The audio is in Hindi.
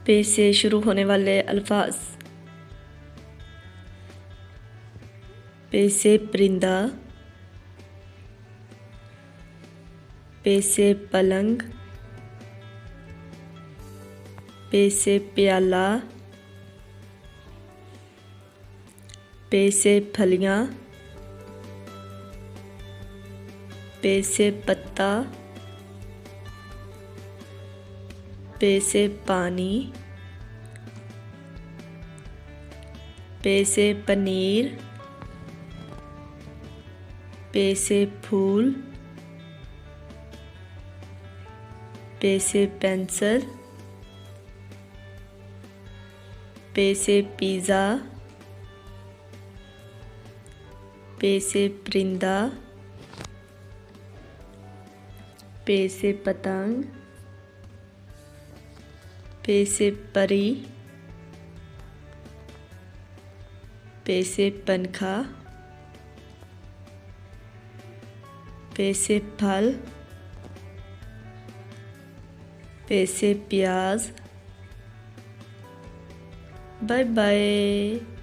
पे से शुरू होने वाले अल्फाज। पे से परिंदा, पे से पलंग, पे से प्याला, पे से फलियाँ, पे से पत्ता, पे से पानी, पे से पनीर, पे से फूल, पे से पेंसिल, पे से पिज़्ज़ा, पे से परिंदा, पे से पतंग, पे से परी, पे से पंखा, पे से फल, पे से प्याज। Bye bye.